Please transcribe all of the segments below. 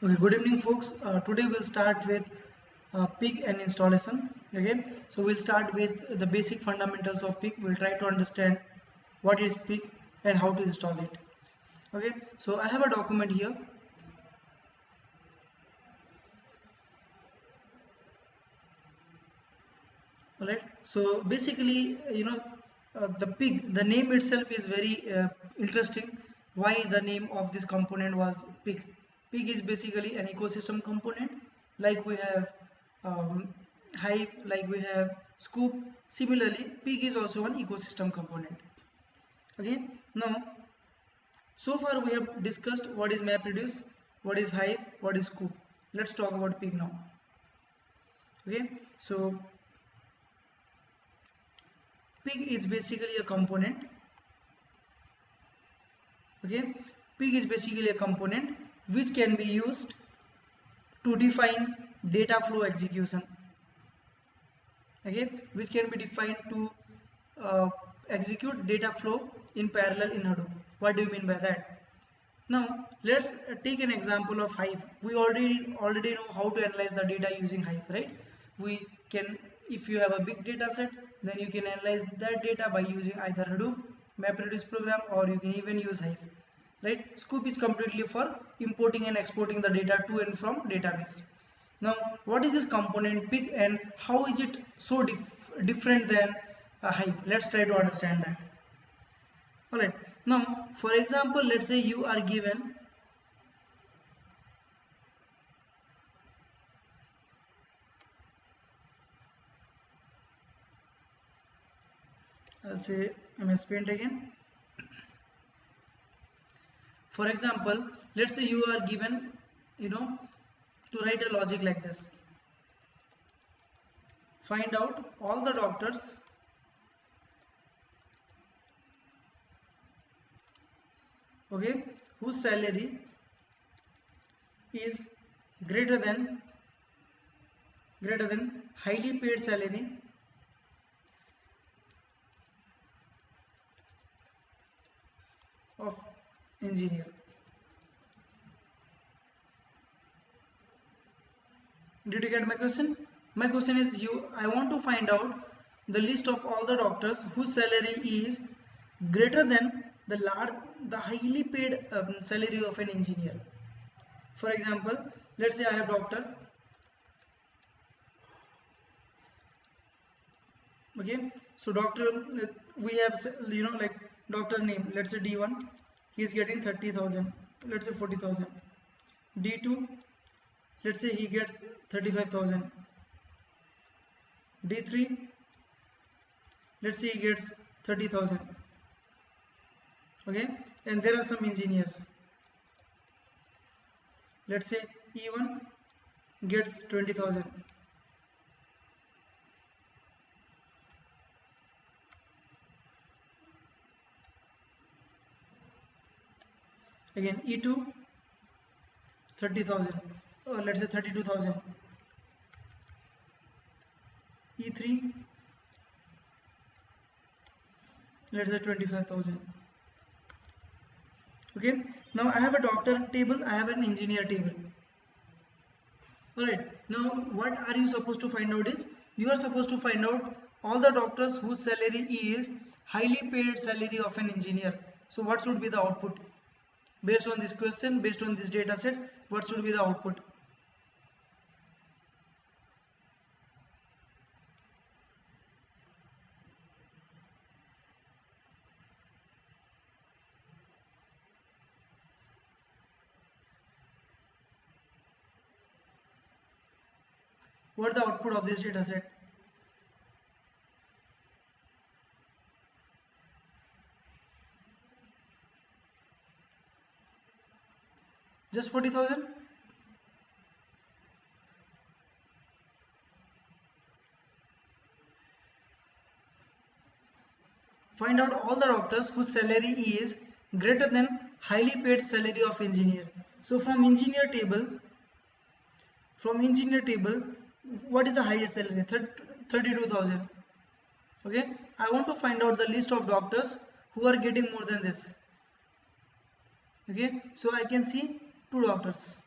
Okay, good evening folks. Today we'll start with Pig and installation. Okay, so we'll start with the basic fundamentals of Pig. We'll try to understand what is Pig and how to install it. Okay, so I have a document here. Alright, so basically, the Pig, the name itself is very interesting. Why the name of this component was Pig? Pig is basically an ecosystem component, like we have Hive, like we have Scoop. Similarly, Pig is also an ecosystem component. Okay, now so far we have discussed what is MapReduce, what is Hive, what is Scoop. Let's talk about Pig now. Okay, so Pig is basically a component. Okay, Pig is basically a component which can be used to define data flow execution. Okay, which can be defined to execute data flow in parallel in Hadoop. What do you mean by that? Now let's take an example of Hive. We already know how to analyze the data using Hive, right? We can, if you have a big data set, then you can analyze that data by using either Hadoop, MapReduce program, or you can even use Hive, right? Scoop is completely for importing and exporting the data to and from database. Now what is this component Pig and how is it so different than Hive? Let's try to understand that. Alright, now for example, let's say you are given I'll say MS Paint again. For example, let's say you are given, to write a logic like this. Find out all the doctors whose salary is greater than highly paid salary of engineer. Did you get my question? My question is I want to find out the list of all the doctors whose salary is greater than the highly paid salary of an engineer. For example, let's say I have doctor. Okay, so doctor, we have like doctor name. Let's say D1, he is getting 30,000. Let's say 40,000. D2, let's say he gets 35,000. D3, let's say he gets 30,000. Okay, and there are some engineers. Let's say E1 gets 20,000. Again E2 30,000, or let's say 32,000. E3 let's say 25,000. Okay, now I have a doctor table, I have an engineer table. Alright, now what are you supposed to find out is, you are supposed to find out all the doctors whose salary is highly paid salary of an engineer. So what should be the output? Based on this question, based on this data set, what should be the output? What is the output of this data set? Just 40,000? Find out all the doctors whose salary is greater than highly paid salary of engineer. So from engineer table, what is the highest salary? 32,000. Okay, I want to find out the list of doctors who are getting more than this. Okay, so I can see two doctors.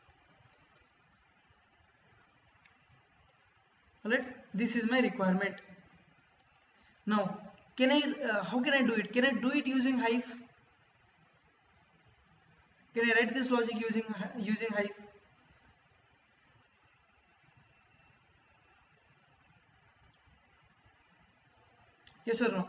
Alright, this is my requirement. Now can I how can I do it? Can I do it using Hive? Can I write this logic using Hive? Yes or no?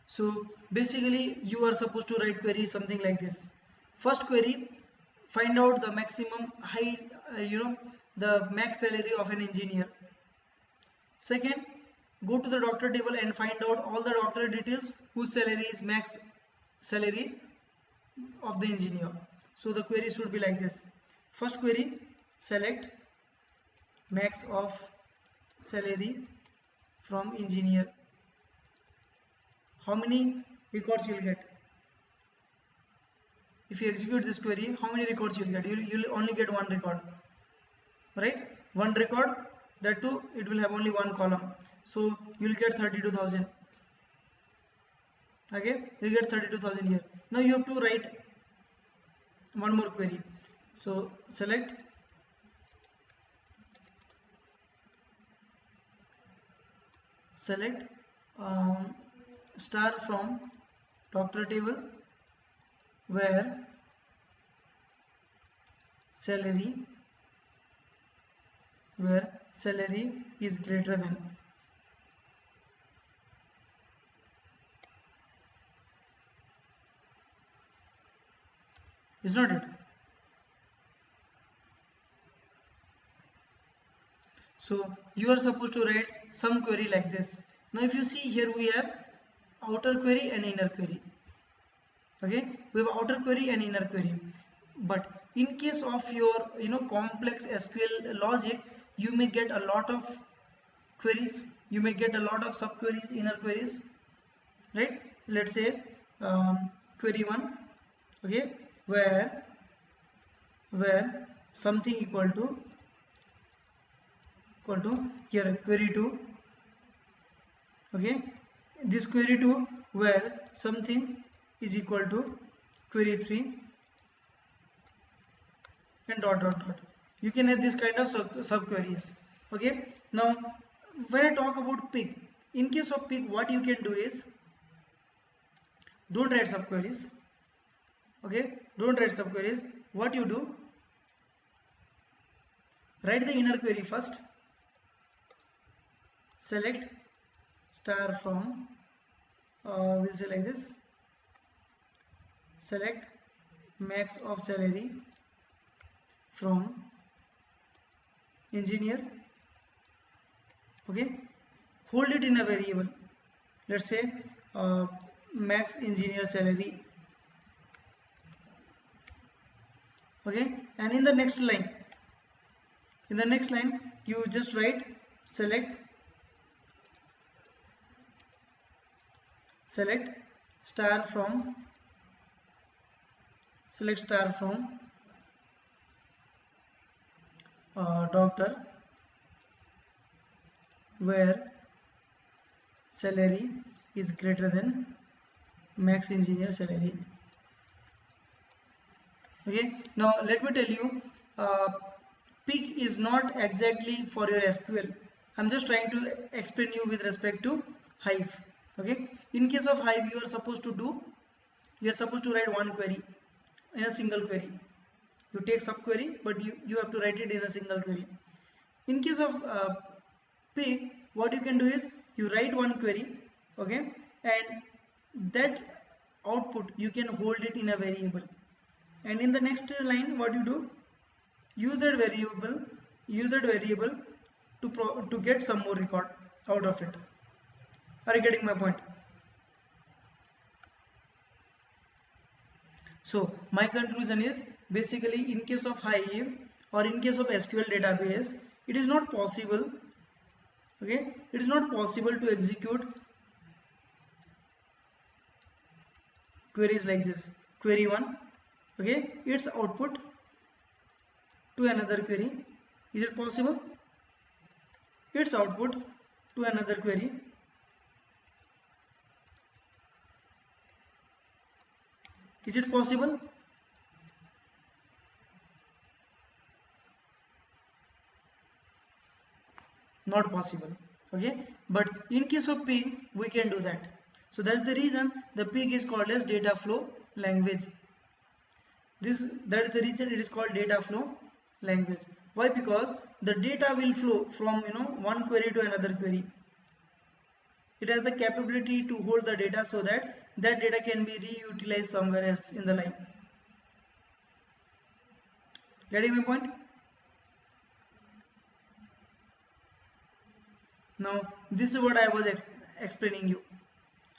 So basically you are supposed to write query something like this. First query, find out the maximum the max salary of an engineer. Second, go to the doctor table and find out all the doctor details whose salary is max salary of the engineer. So the query should be like this. First query, select max of salary from engineer. How many records you will get? If you execute this query, how many records you will get? You will only get one record, right? One record, that too it will have only one column, so you will get 32,000. Okay, you will get 32,000 here. Now you have to write one more query. So select star from doctor table where salary is greater than. Is not it? So you are supposed to write some query like this. Now if you see here, we have outer query and inner query. Okay, we have outer query and inner query, but in case of your complex SQL logic, you may get a lot of queries, you may get a lot of subqueries, inner queries, right? Let's say query 1, okay, where something equal to here query 2, okay, this query 2 where something is equal to query 3 and ... You can have this kind of subqueries. Okay, now when I talk about Pig, in case of Pig, what you can do is, don't write subqueries. Okay, don't write subqueries. What you do, write the inner query first. Select star from we'll say like this, select max of salary from engineer. Okay, hold it in a variable. Let's say max engineer salary. Okay, and in the next line you just write select star from doctor where salary is greater than max engineer salary. Okay, now let me tell you, Pig is not exactly for your SQL. I'm just trying to explain you with respect to Hive. Okay, in case of Hive, you are supposed to write one query in a single query. You take subquery, but you have to write it in a single query. In case of Pig, what you can do is you write one query, okay, and that output you can hold it in a variable, and in the next line what you do, use that variable to get some more record out of it. Are you getting my point? So my conclusion is, basically in case of Hive or in case of SQL database, it is not possible, okay, it is not possible to execute queries like this. Query 1, okay, its output to another query. Is it possible? Its output to another query. Is it possible? Not possible. Okay, but in case of Pig we can do that. So that's the reason the Pig is called as data flow language. That is the reason it is called data flow language. Why? Because the data will flow from one query to another query. It has the capability to hold the data so that that data can be reutilized somewhere else in the line. Getting my point? Now this is what I was explaining you.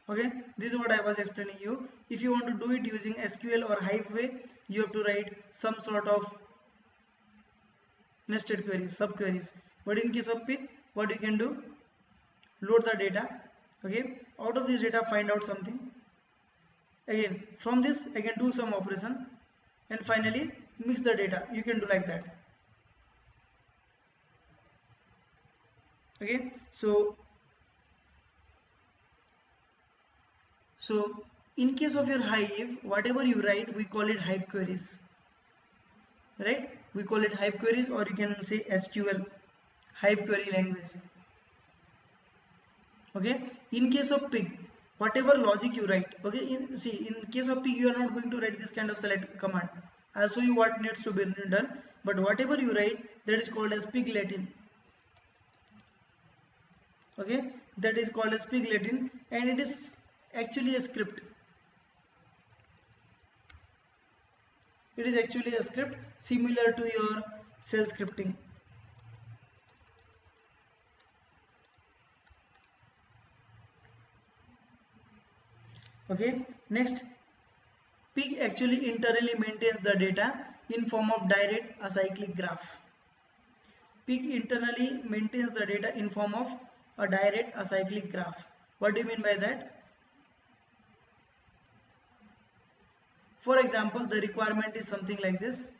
Okay, this is what I was explaining you. If you want to do it using SQL or Hive way, you have to write some sort of nested queries, subqueries. But in case of Pig, what you can do? Load the data. Okay, out of this data find out something. Again, from this I can do some operation, and finally mix the data. You can do like that. Okay, so in case of your Hive, whatever you write, we call it Hive queries, right? We call it Hive queries, or you can say SQL, Hive query language. Okay, in case of Pig, whatever logic you write, okay, in case of Pig you are not going to write this kind of select command. I'll show you what needs to be done, but whatever you write, that is called as Pig Latin. Okay, that is called as Pig Latin, and it is actually a script. It is actually a script similar to your shell scripting. Okay, next, Pig actually internally maintains the data in form of direct acyclic graph. Pig internally maintains the data in form of a direct acyclic graph. What do you mean by that? For example, the requirement is something like this.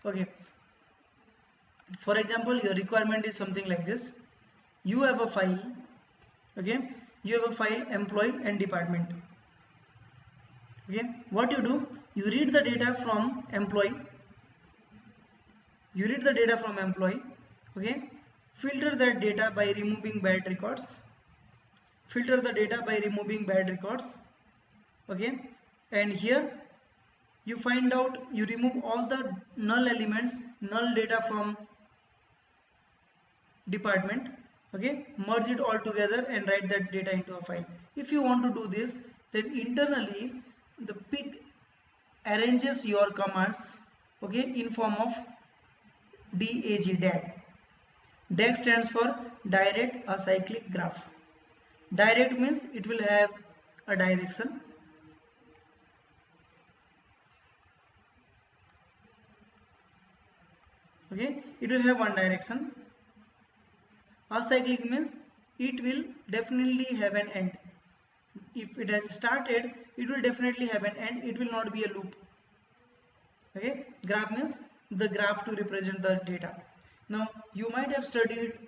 Okay, for example, your requirement is something like this. You have a file, okay, you have a file employee and department. Okay, what you do, you read the data from employee, okay, filter that data by removing bad records, okay, and here you find out, you remove all the null elements, null data from department, okay, merge it all together and write that data into a file. If you want to do this, then internally the Pig arranges your commands, okay, in form of DAG. DAG stands for direct acyclic graph. Direct means it will have a direction. Okay, it will have one direction. Acyclic means it will definitely have an end. If it has started, it will definitely have an end. It will not be a loop. Okay, graph means the graph to represent the data. Now you might have studied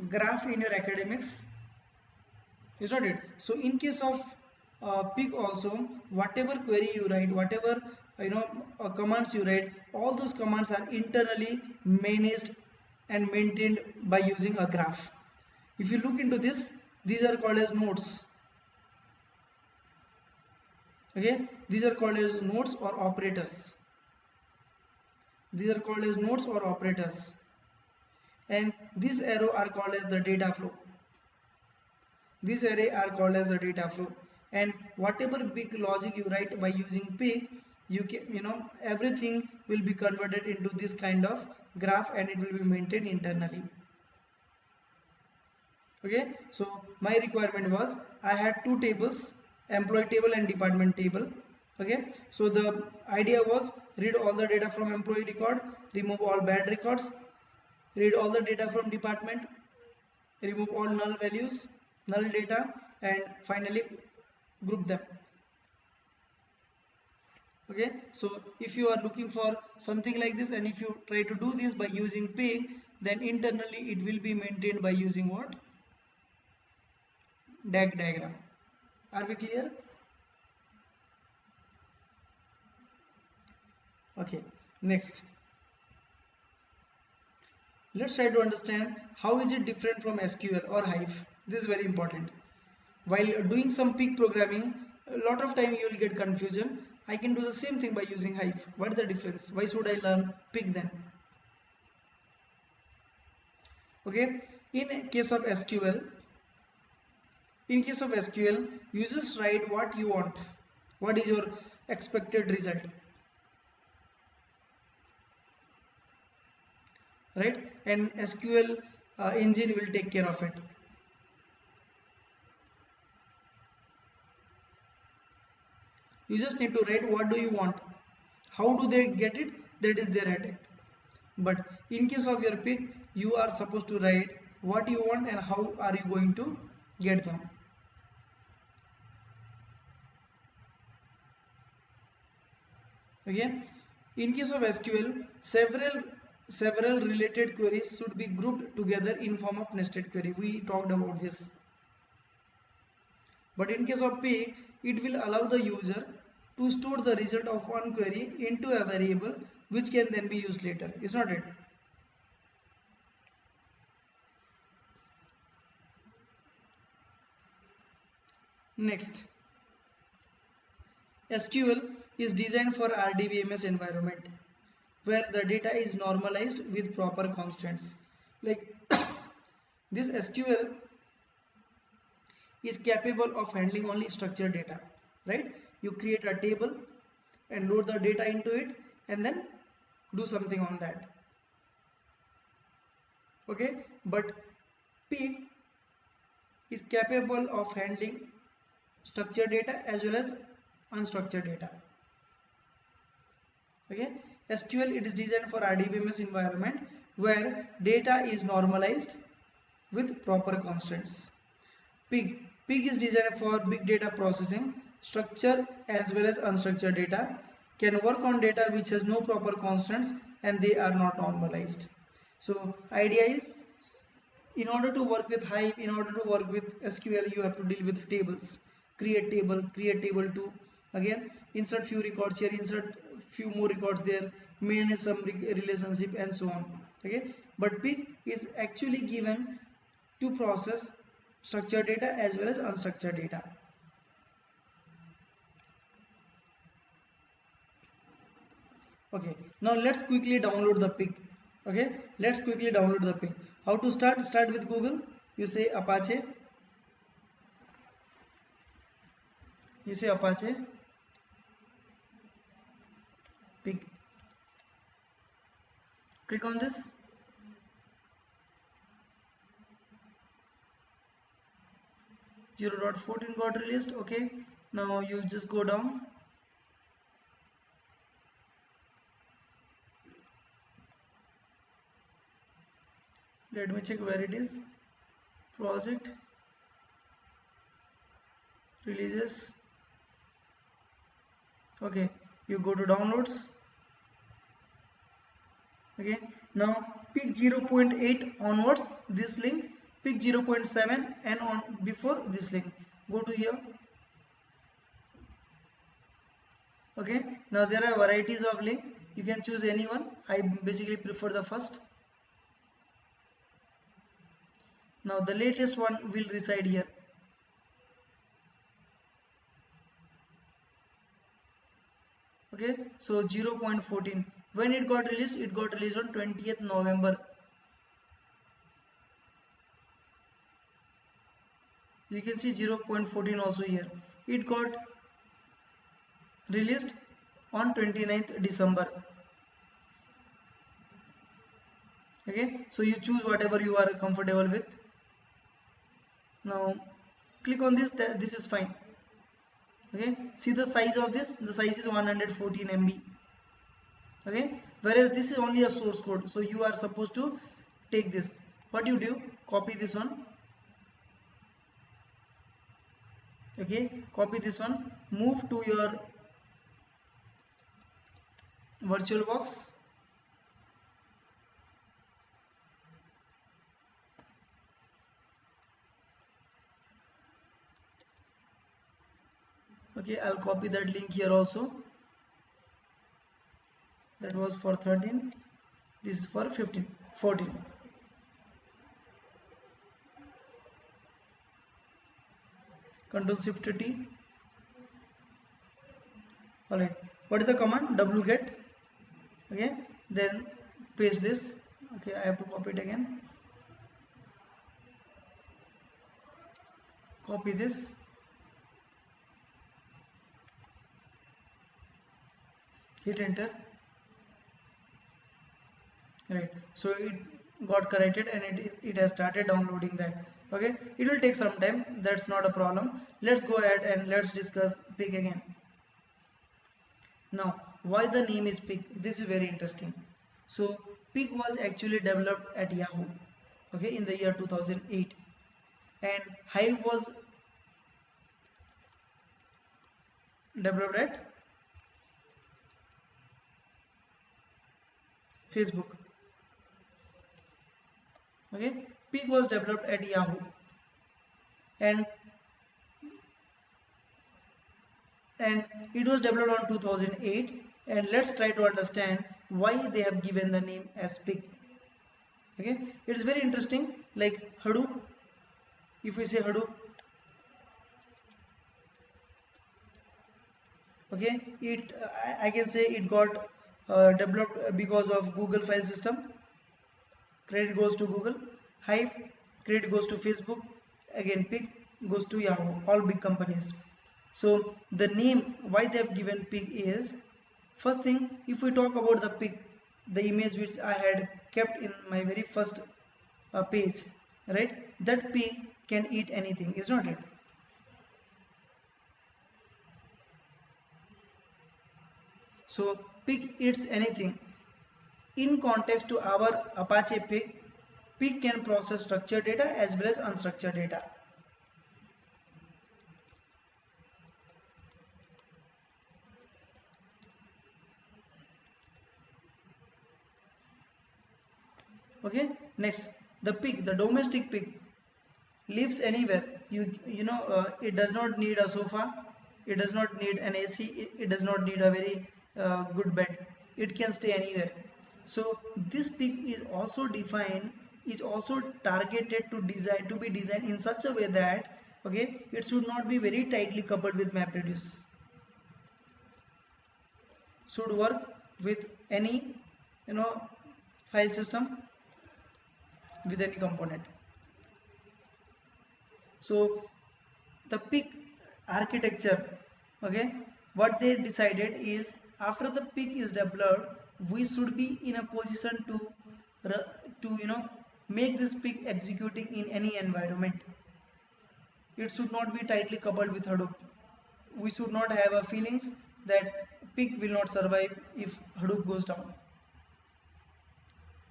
graph in your academics, is not it? So in case of Pig also, whatever query you write, whatever commands you write, all those commands are internally managed and maintained by using a graph. If you look into this, these are called as nodes. Okay, these are called as nodes or operators. And this arrow are called as the data flow. And whatever big logic you write by using Pig, you can, everything will be converted into this kind of graph and it will be maintained internally. Okay, so my requirement was, I had two tables, employee table and department table. Okay, so the idea was, read all the data from employee record, remove all bad records, read all the data from department, remove all null values, null data, and finally group them. Okay, so if you are looking for something like this, and if you try to do this by using Pig, then internally it will be maintained by using what? DAG diagram. Are we clear? Okay, next let's try to understand how is it different from SQL or Hive. This is very important. While doing some Pig programming, a lot of time you will get confusion. I can do the same thing by using Hive. What is the difference? Why should I learn Pig then? Okay, in case of SQL, you just write what you want. What is your expected result? Right? And SQL engine will take care of it. You just need to write what do you want. How do they get it? That is their headache. But in case of your Pig, you are supposed to write what you want and how are you going to get them. Okay. In case of SQL, several related queries should be grouped together in form of nested query. We talked about this. But in case of Pig, it will allow the user to store the result of one query into a variable which can then be used later. Is not it? Next, SQL is designed for RDBMS environment where the data is normalized with proper constants. Like this SQL is capable of handling only structured data, right? You create a table and load the data into it and then do something on that. Okay, but Pig is capable of handling structured data as well as unstructured data. Okay, SQL it is designed for RDBMS environment where data is normalized with proper constants. Pig is designed for big data processing, structured as well as unstructured data, can work on data which has no proper constants and they are not normalized. So idea is, in order to work with Hive, in order to work with SQL, you have to deal with tables. Create table 2, again insert few records here, insert few more records there, manage some relationship and so on. Okay, but Pig is actually given to process structured data as well as unstructured data. Okay, now let's quickly download the Pig. Okay, let's quickly download the Pig. How to start? Start with Google. You say Apache. Pig. Click on this. .14 got released. Okay, now you just go down. Let me check where it is. Project, releases. Okay, you go to downloads. Okay, now Pig 0.8 onwards, this link, Pig 0.7 and on before this link. Go to here. Okay, now there are varieties of link. You can choose any one. I basically prefer the first. Now the latest one will reside here. Okay, so 0.14. When it got released on 20th November. You can see 0.14 also here. It got released on 29th December. Okay, so you choose whatever you are comfortable with. Now click on this. This is fine. Okay, see the size of this. The size is 114 MB. Okay, whereas this is only a source code, so you are supposed to take this. What you do? Copy this one Okay, copy this one, move to your virtual box. Okay, I'll copy that link here also. That was for 13, this is for 15, 14. Control Shift T. Alright, what is the command? wget. Okay, then paste this. Okay, I have to copy it again. Copy this. Hit enter. Right, so it got corrected and it has started downloading that. Okay, it will take some time, that's not a problem. Let's go ahead and let's discuss Pig again. Now, why the name is Pig? This is very interesting. So Pig was actually developed at Yahoo, okay, in the year 2008, and Hive was developed at Facebook. Okay, Pig was developed at Yahoo, and it was developed on 2008. And let's try to understand why they have given the name as Pig. Okay, it is very interesting. Like Hadoop, if we say Hadoop, okay, I can say it got developed because of Google file system. Credit goes to Google. Hive, credit goes to Facebook. Again, Pig goes to Yahoo, all big companies. So the name, why they have given Pig is, first thing, if we talk about the pig, the image which I had kept in my very first page, right, that pig can eat anything, is not it? So pig eats anything. In context to our Apache Pig, Pig can process structured data as well as unstructured data. Okay, next, the pig, the domestic pig, lives anywhere. It does not need a sofa, it does not need an AC, it does not need a very good bed. It can stay anywhere. So this pig is also defined, is also targeted to be designed in such a way that, okay, it should not be very tightly coupled with MapReduce. Should work with any file system, with any component. So the pig architecture, okay, what they decided is, after the pig is developed, we should be in a position to make this pig executing in any environment. It should not be tightly coupled with Hadoop. We should not have a feelings that pig will not survive if Hadoop goes down.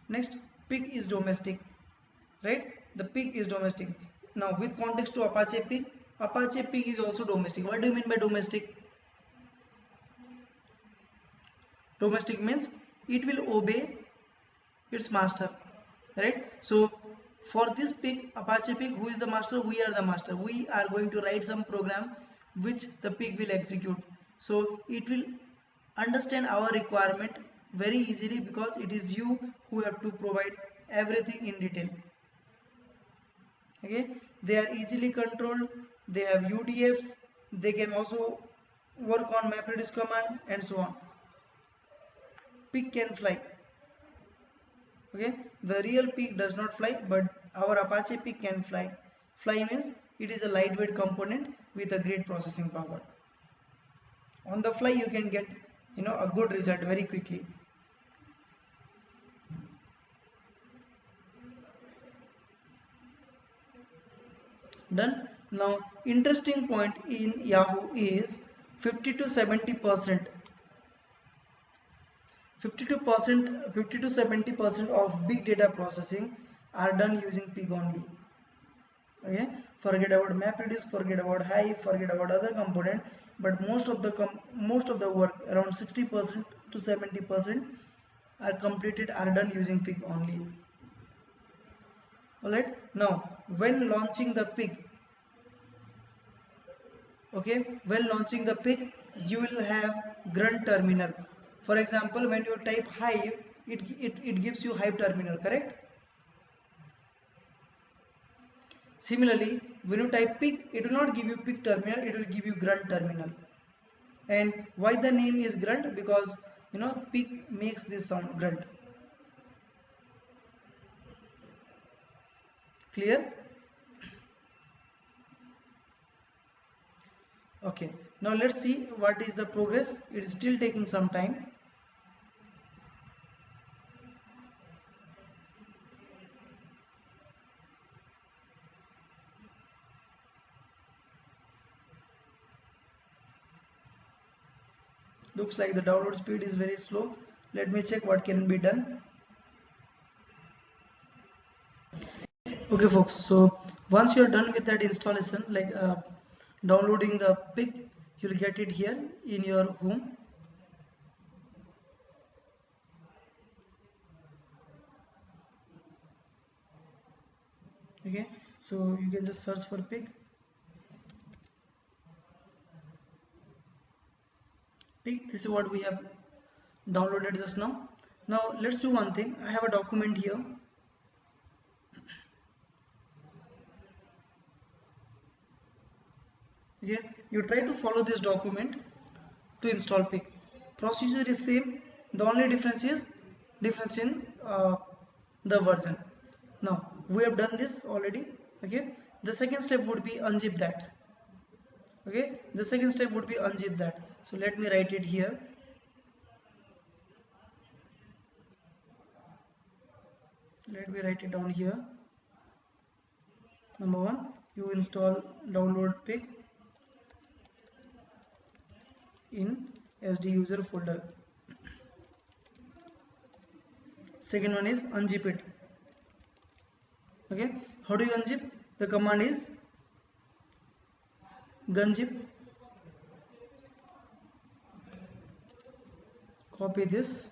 Next, pig is domestic, right? The pig is domestic. Now with context to Apache Pig is also domestic. What do you mean by domestic? Domestic means it will obey its master, right? So for this pig, Apache Pig, who is the master? We are the master. We are going to write some program which the pig will execute. So it will understand our requirement very easily, because it is you who have to provide everything in detail. Okay, they are easily controlled, they have UDFs, they can also work on MapReduce command and so on. Pig can fly. Okay, the real pig does not fly, but our Apache Pig can fly. Fly means it is a lightweight component with a great processing power. On the fly you can get a good result very quickly. Done. Now interesting point in Yahoo is 50 to 70%. 50 to 70% of big data processing are done using pig only. Okay, Forget about MapReduce, forget about Hive, forget about other component, but most of the work, around 60% to 70%, are completed, are done using Pig only. Alright, now when launching the Pig, okay, when launching the Pig, you will have grunt terminal. For example, when you type Hive, it gives you Hive terminal, correct? Similarly, when you type Pig, it will not give you Pig terminal, it will give you grunt terminal. And why the name is grunt? Because Pig makes this sound, grunt. Clear? Okay, now let's see what is the progress. It is still taking some time. Looks like the download speed is very slow. Let me check what can be done. Okay folks, so once you are done with that installation, like downloading the Pig, you will get it here in your home. Okay, so you can just search for Pig. This is what we have downloaded just now. Now let's do one thing. I have a document here. Okay, you try to follow this document to install Pig. Procedure is same. The only difference is in the version. Now we have done this already. Okay, the second step would be unzip that. Okay, the second step would be unzip that. So let me write it here. Let me write it down here. Number one, you install download Pig in SD user folder. Second one is unzip it. Okay, how do you unzip? The command is gunzip. Copy this,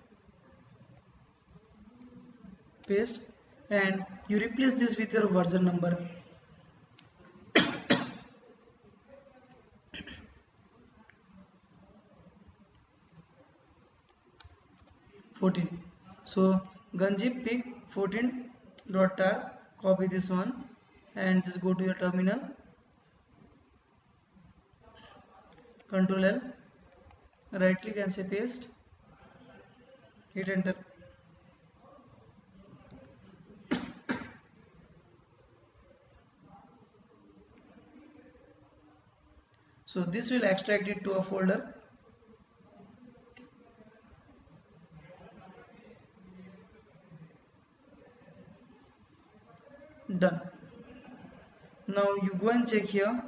paste, and you replace this with your version number. So gunzip pig 14.tar, copy this one and just go to your terminal, Ctrl L, right click and say paste, hit enter. So this will extract it to a folder. Done. Now you go and check here.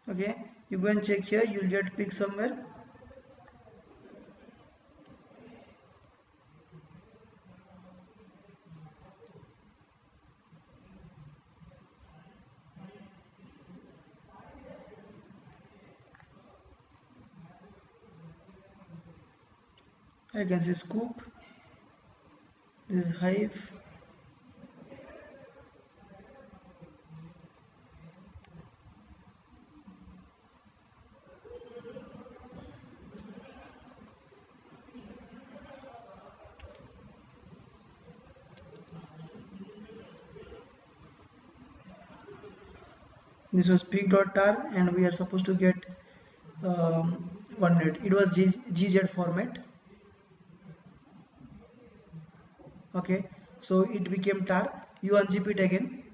Okay, you go and check here, you will get pig somewhere. I can see scoop, this is Hive, this was pig.tar and we are supposed to get 100. It was GZ format. Okay, so it became tar. You unzip it again.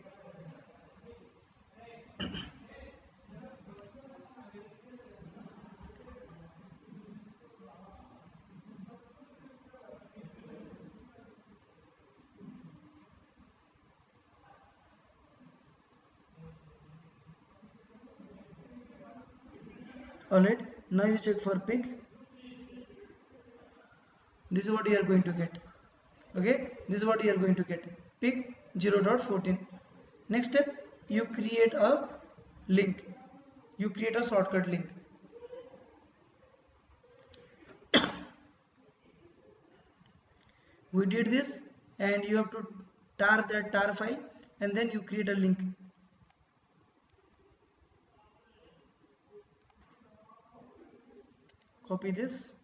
Alright, now you check for pig. this is what you are going to get. Okay, this is what you are going to get, pig 0.14. Next step, you create a link, you create a shortcut link. We did this, and you have to tar that tar file, and then you create a link. Copy this,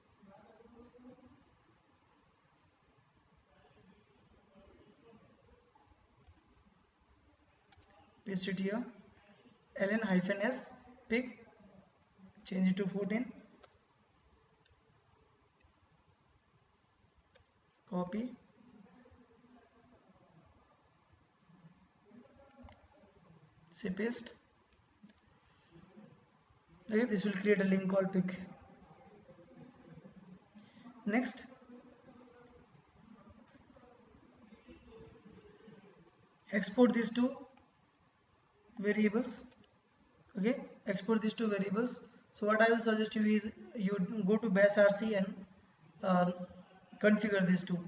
paste it here, ln-s pig, change it to 14, copy, say paste. Okay, this will create a link called pig. Next, export these two variables. Okay, export these two variables. So what I will suggest you is you go to 𝗏𝑆 𝑟c and configure these two.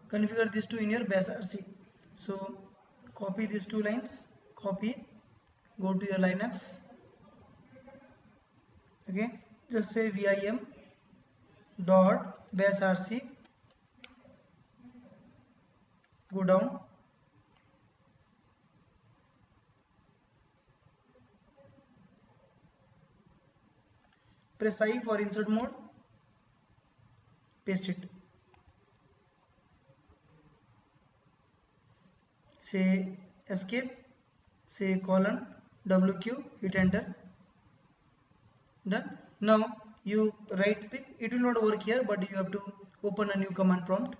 Configure these two in your 𝗏𝑆 𝑟c. So copy these two lines, copy, go to your Linux. Okay, just say vim dot 𝗏𝑆 𝑟c, go down, press I for insert mode, paste it, say escape, say :wq, hit enter, done. Now you right click, it will not work here, but you have to open a new command prompt.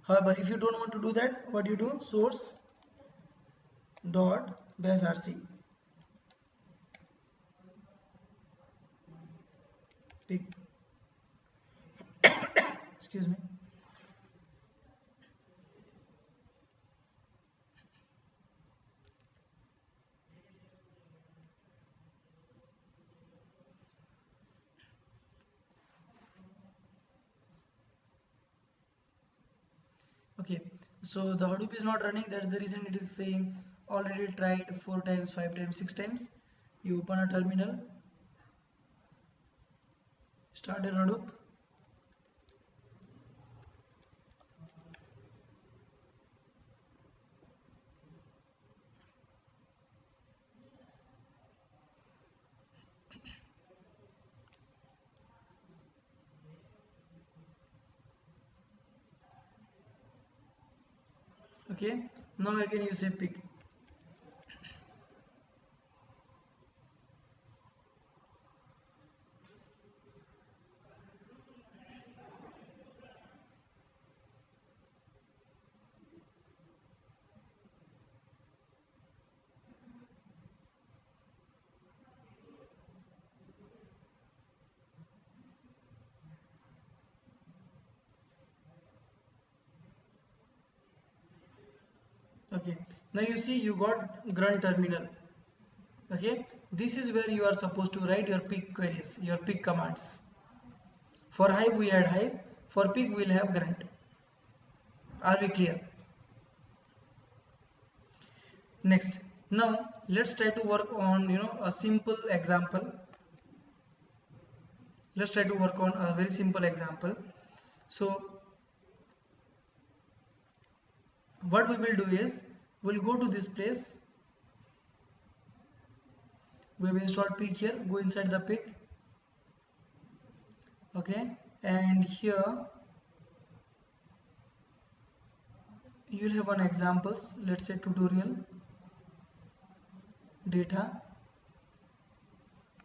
However, if you don't want to do that, what you do, source dot 𝗏𝑆 𝑟c pig, excuse me. Okay, so the Hadoop is not running, that's the reason it is saying already tried 4 times, 5 times, 6 times. You open a terminal, start a Hadoop, okay. Now again you say pig, okay. Now you see you got grunt terminal. Okay, this is where you are supposed to write your pig queries, your pig commands. For Hive we had Hive, for pig we will have grunt. Are we clear? Next, now let's try to work on a simple example. Let's try to work on a very simple example. So what we will do is, we'll go to this place, we will install pig here, go inside the pig, okay, and here you will have one examples, let's say tutorial data,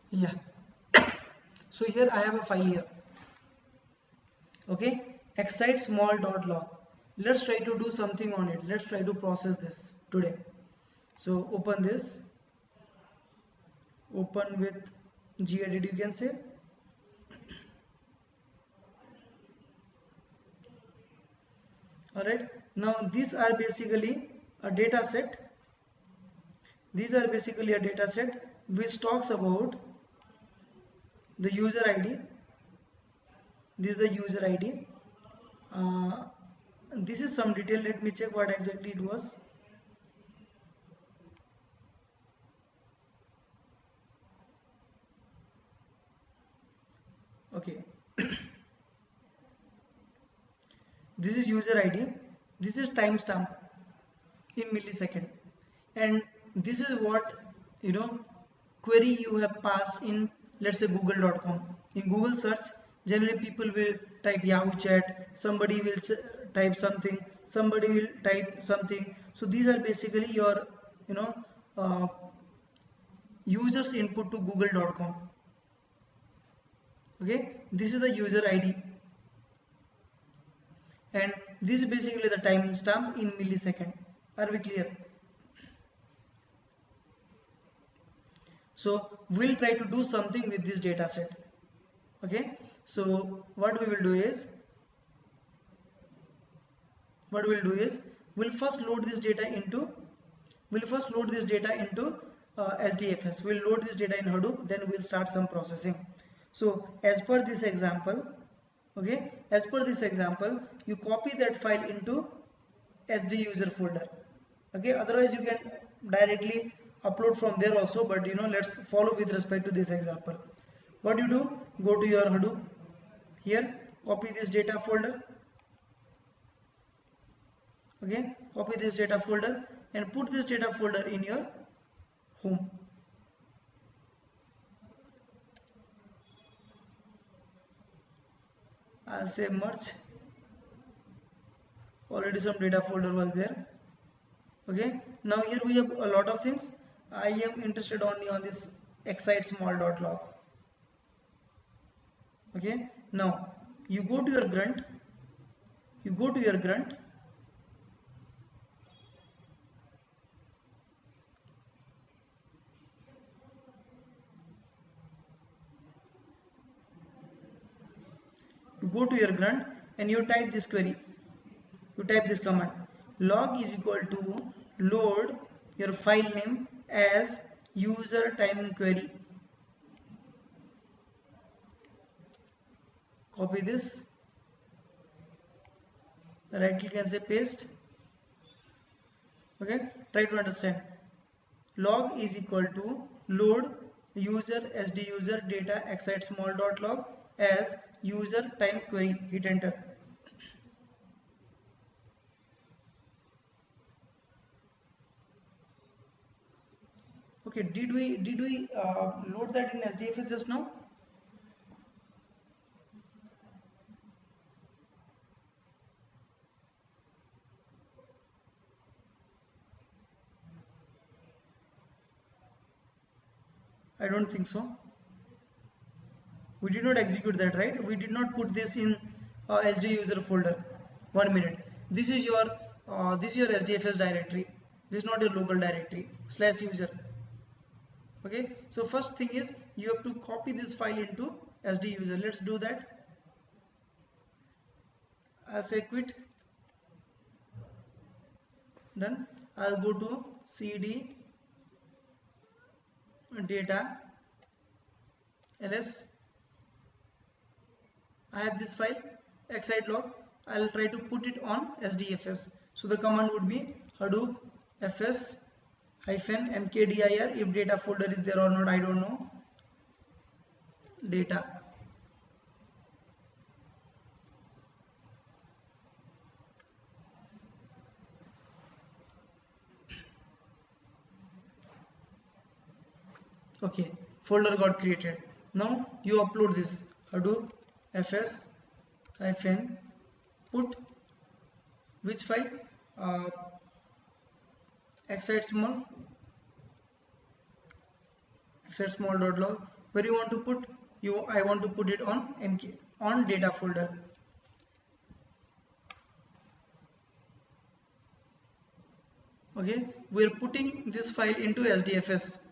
yeah. So here I have a file here, okay, 𝗥𝐻𝑖𝑑𝑒_small.log. Let's try to do something on it. Let's try to process this today. So open this, open with gedit, you can say. Alright, now these are basically a data set These are basically a data set which talks about the user ID. This is the user ID. This is some detail. Let me check what exactly it was. Okay. This is user ID. This is timestamp in millisecond, and this is what query you have passed in, let's say, google.com. In Google search, generally people will type Yahoo chat, somebody will type something, somebody will type something. So these are basically your users input to google.com. Okay, this is the user ID, and this is basically the timestamp in millisecond. Are we clear? So we'll try to do something with this data set. Okay, so what we will do is we'll first load this data into SDFS. We'll load this data in Hadoop, then we'll start some processing. So as per this example, you copy that file into SD user folder. Okay, otherwise you can directly upload from there also, but let's follow with respect to this example. What you do, go to your Hadoop, here copy this data folder. Okay, copy this data folder and put this data folder in your home. I'll say merge. Already some data folder was there. Okay, now here we have a lot of things. I am interested only on this 𝐾𝐽𝑠mall.log. Okay, now you go to your grunt. You go to your grunt. You go to your grunt and you type this query. You type this command: log is equal to load your file name as user time query. Copy this, right click and say paste. Okay, try to understand. Log is equal to load user SD user data 𝐾𝐽𝑠mall.log as user time query. Hit enter. Okay, did we load that in SDFS just now? I don't think so. We did not execute that, right? We did not put this in SD user folder. 1 minute. This is your SDFS directory. This is not your local directory /user. Okay, so first thing is you have to copy this file into SD user. Let's do that. I'll say quit. Done. I'll go to cd data ls. I have this file 𝐾𝐽𝑠log. I'll try to put it on SDFS. So the command would be hadoop fs-mkdir. If data folder is there or not, I don't know. Data. Okay, folder got created. Now you upload this hadoop fs-put which file? 𝐾𝐽𝑠mall.log. Where you want to put? I want to put it on data folder. Okay, we are putting this file into SDFS.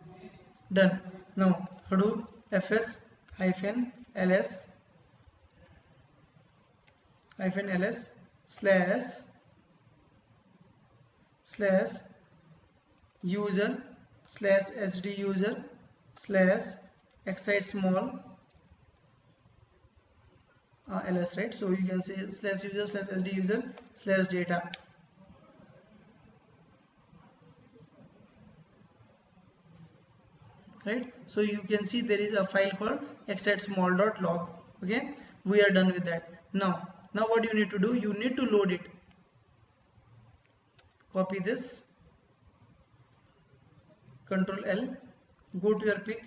Done. Now hadoop fs-ls /user /hduser/xide_small/ls, right? So you can say /user/hduser/data, right? So you can see there is a file called 𝑥ide_small.log. Okay, we are done with that. Now what you need to do, you need to load it. Copy this, Control L, go to your Pig,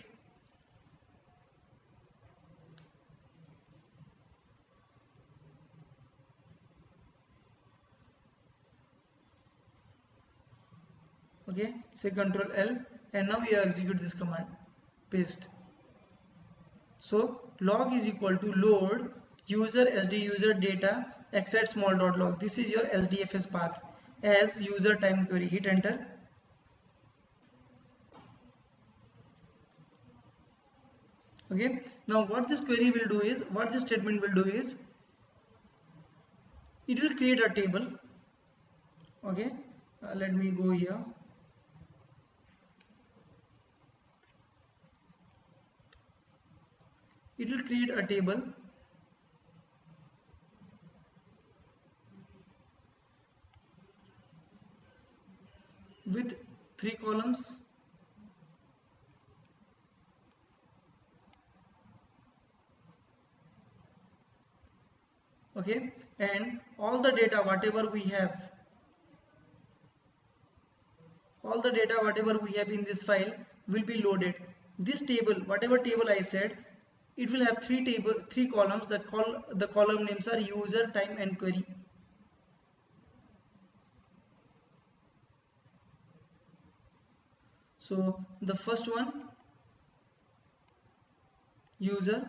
okay, say Control L, and now you execute this command, paste. So log is equal to load user SDUser data 𝑥ide_small.log. This is your SDFS path as user time query. Hit enter. Okay, now what this query will do is, what this statement will do is, it will create a table. Okay, let me go here. It will create a table with 3 columns. Okay, and all the data whatever we have, in this file will be loaded. This table, whatever table I said, it will have 3 columns. The column names are user, time and query. So the first one, user,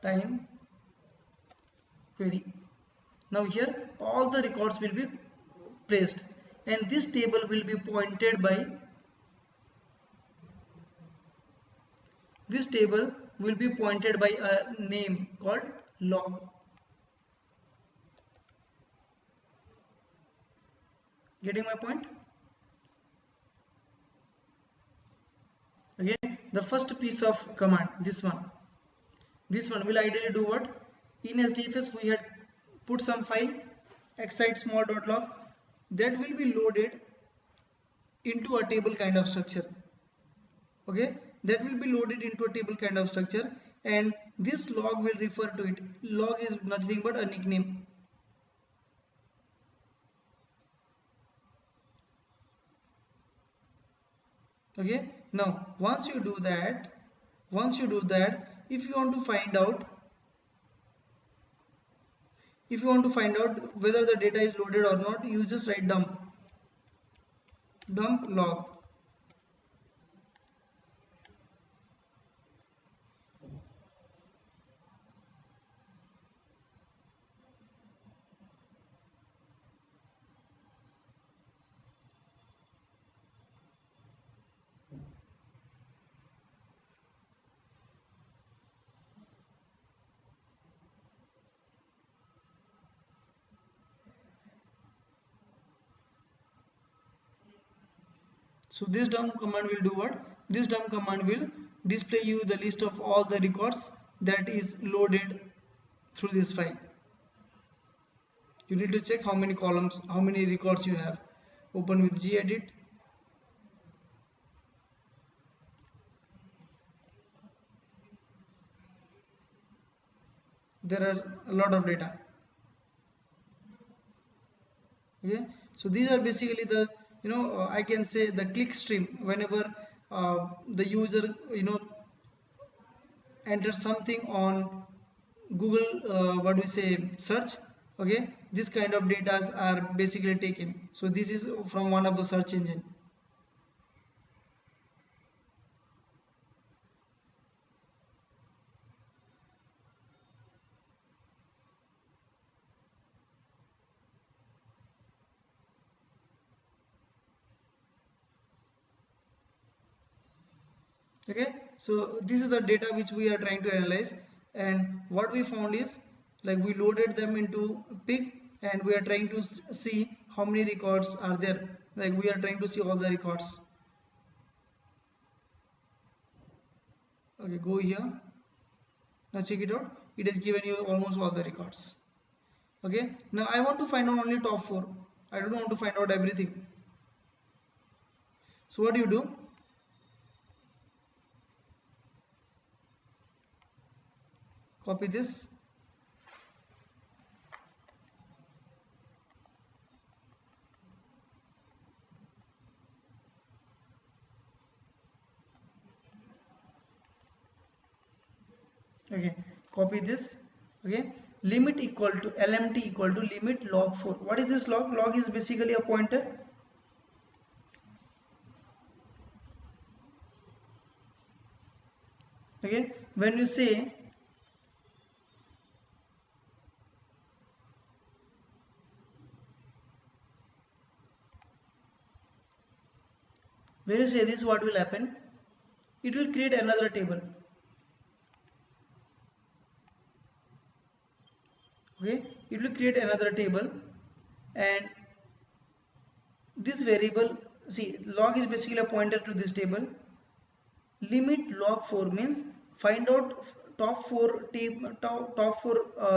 time, query. Now here all the records will be placed, and this table will be pointed by a name called log. Getting my point? Again, the first piece of command, this one will ideally do what? In SDFS we had put some file 𝑥ide_small.log that will be loaded into a table kind of structure. Okay, that will be loaded into a table kind of structure, and this log will refer to it. Log is nothing but a nickname. Okay, now once you do that, if you want to find out whether the data is loaded or not, you just write dump log. So this dump command will do what? This dump command will display you the list of all the records that is loaded through this file. You need to check how many columns, how many records you have. Open with gedit. There are a lot of data. Okay, so these are basically the, I can say the click stream. Whenever the user enters something on Google, search. Okay, this kind of data are basically taken. So this is from one of the search engine. Okay, so this is the data which we are trying to analyze, and what we found is, like, we loaded them into Pig and we are trying to see how many records are there. like we are trying to see all the records. Okay, go here. Now check it out. It has given you almost all the records. Okay, now I want to find out only top 4. I don't want to find out everything. So what do you do? Copy this. Okay, copy this. Okay, limit equal to LMT equal to limit log 4. What is this log? Log is basically a pointer. Okay, when you say this, what will happen? It will create another table. Okay, it will create another table, and this variable, see, log is basically a pointer to this table. Limit log 4 means find out top 4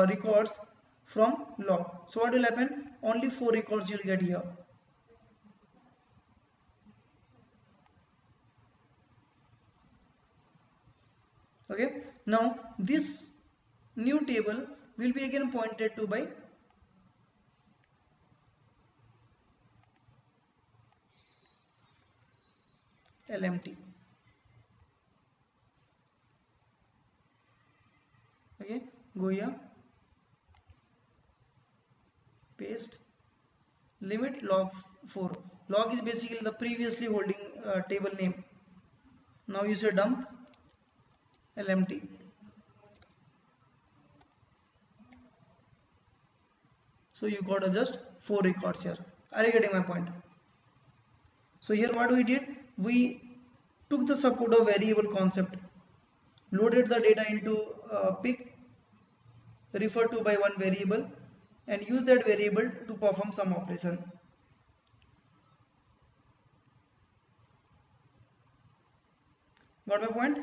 records from log. So what will happen? Only 4 records you will get here. Okay, now this new table will be again pointed to by LMT. Okay, go here, paste, limit log 4. Log is basically the previously holding table name. Now you say dump LMT. So you got just 4 records here. Are you getting my point? So here what we did, we took the support of variable concept, loaded the data into Pig, referred to by one variable, and use that variable to perform some operation. Got my point?